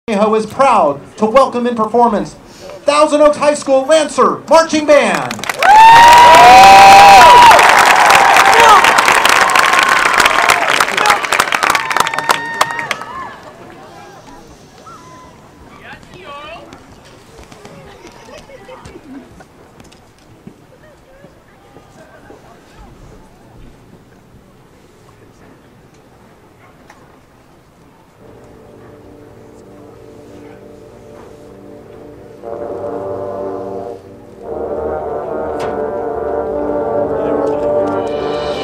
Conejo is proud to welcome in performance Thousand Oaks High School Lancer Marching Band.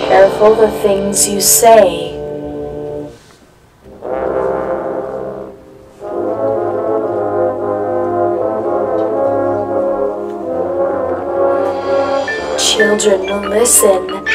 Careful the things you say. Children, listen.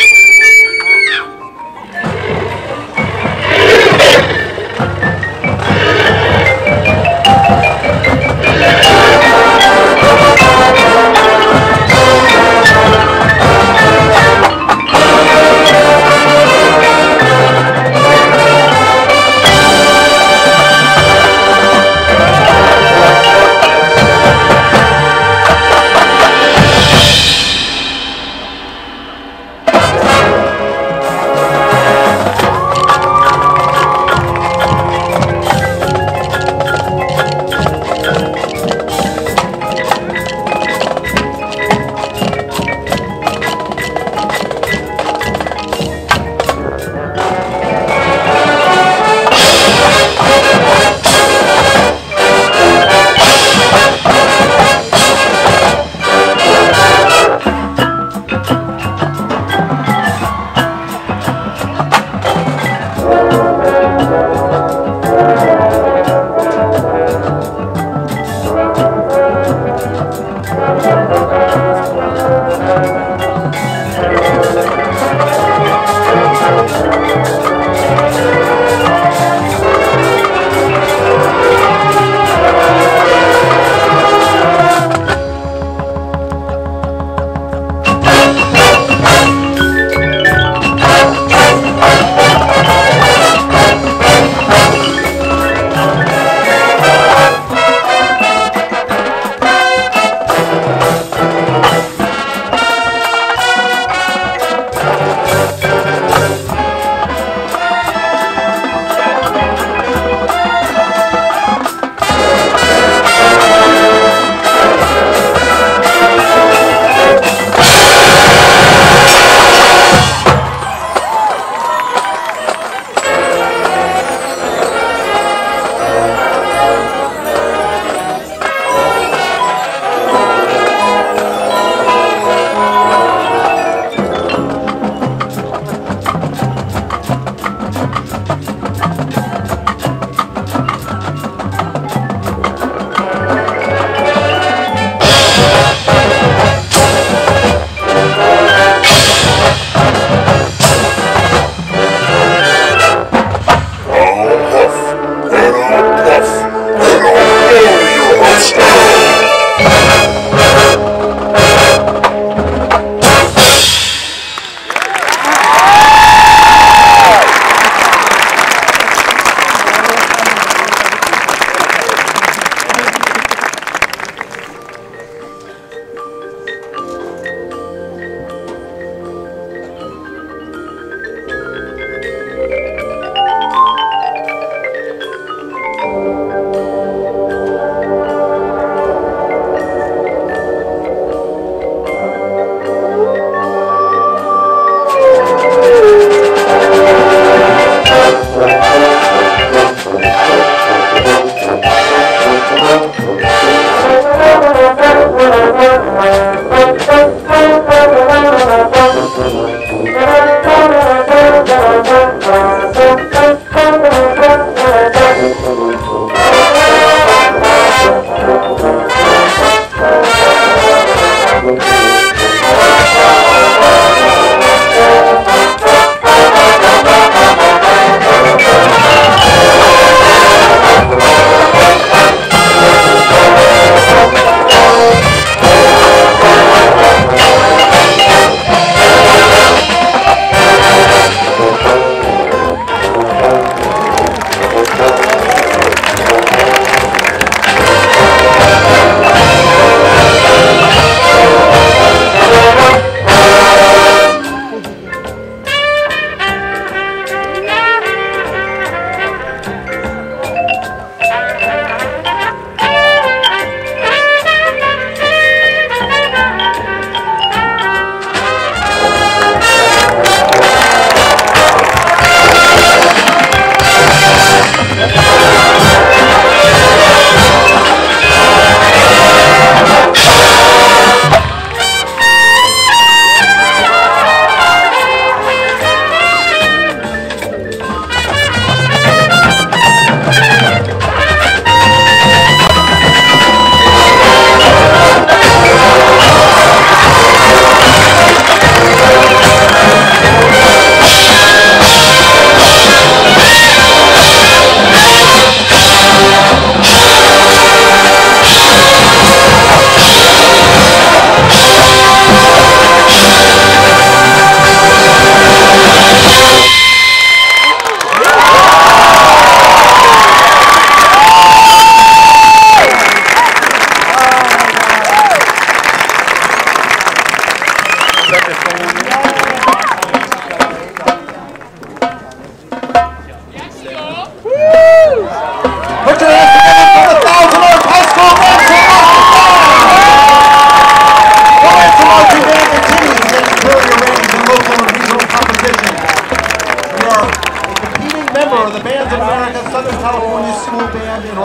member of the Bands of America Southern California School Band in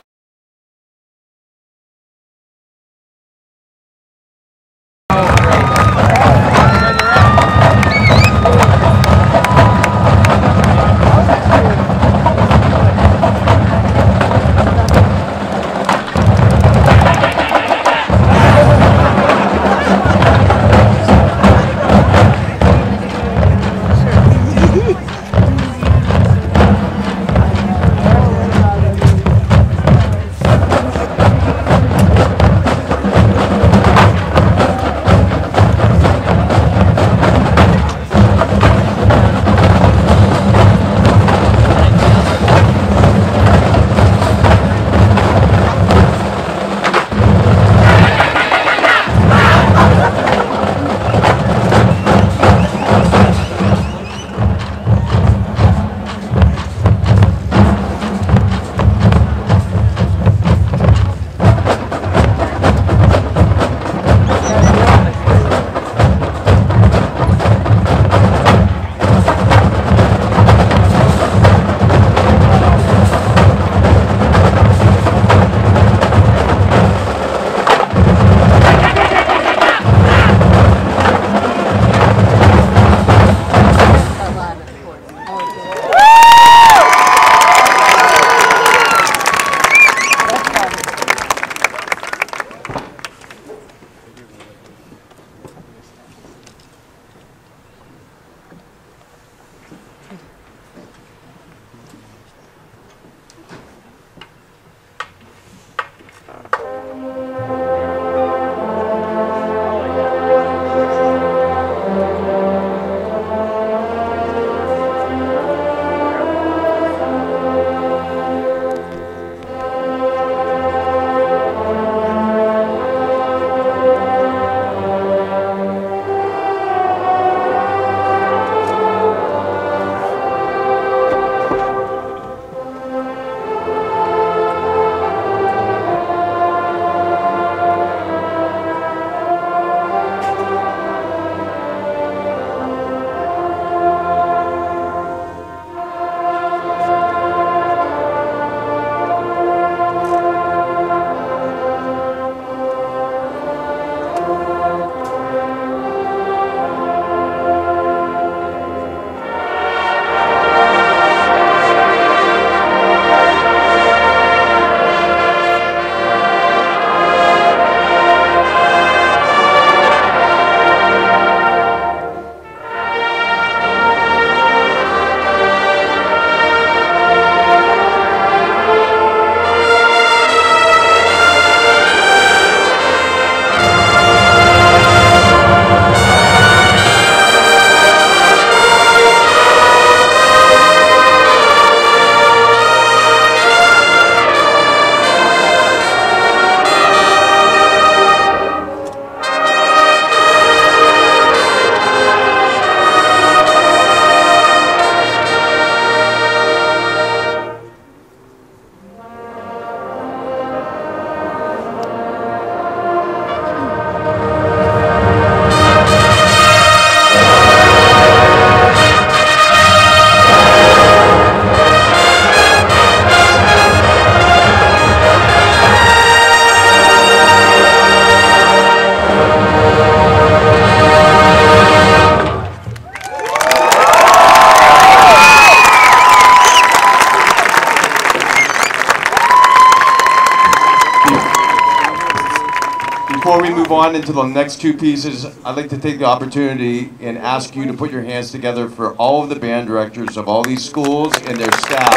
Before we move on into the next two pieces, I'd like to take the opportunity and ask you to put your hands together for all of the band directors of all these schools and their staff.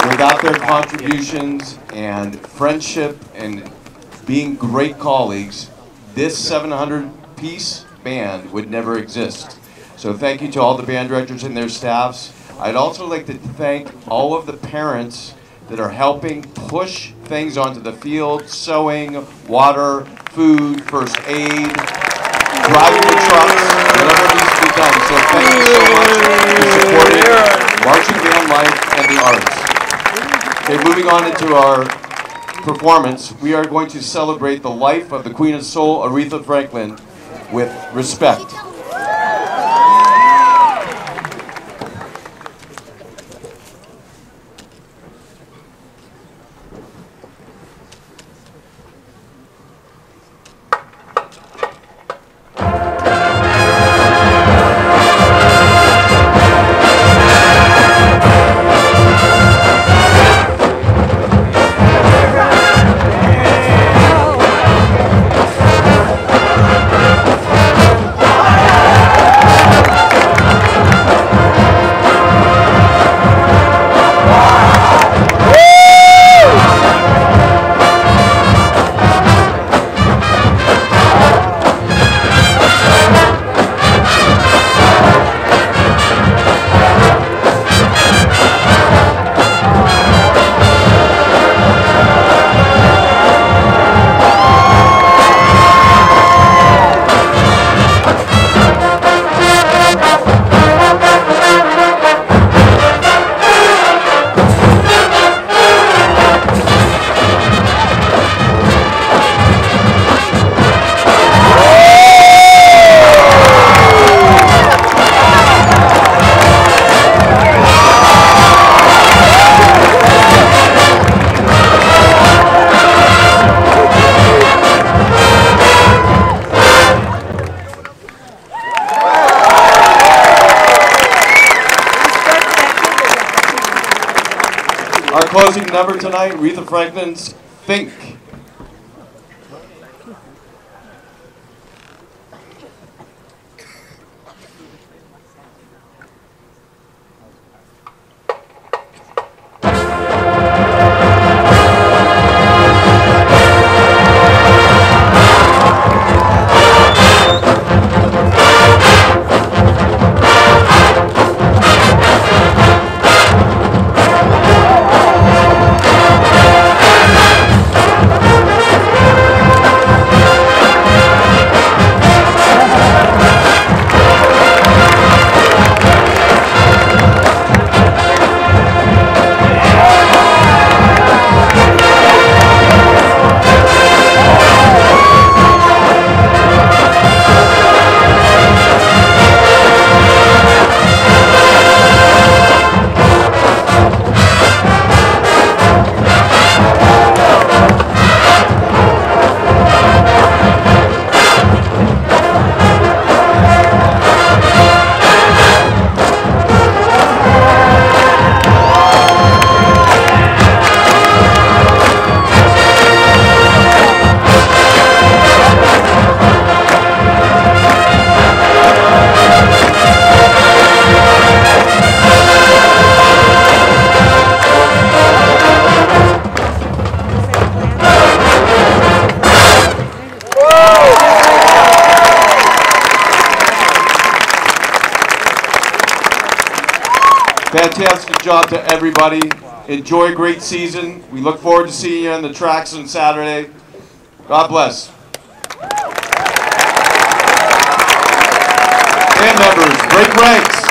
Without their contributions and friendship and being great colleagues, this 700-piece band would never exist. So thank you to all the band directors and their staffs. I'd also like to thank all of the parents that are helping push things onto the field, sewing, water, food, first aid, driving the trucks, whatever needs to be done. So thank you so much for supporting marching band life and the arts. Okay, moving on into our performance, we are going to celebrate the life of the Queen of Soul, Aretha Franklin, with respect. Our closing number tonight, Aretha Franklin's Think. Fantastic job to everybody. Enjoy a great season. We look forward to seeing you on the tracks on Saturday. God bless. Band members, break ranks.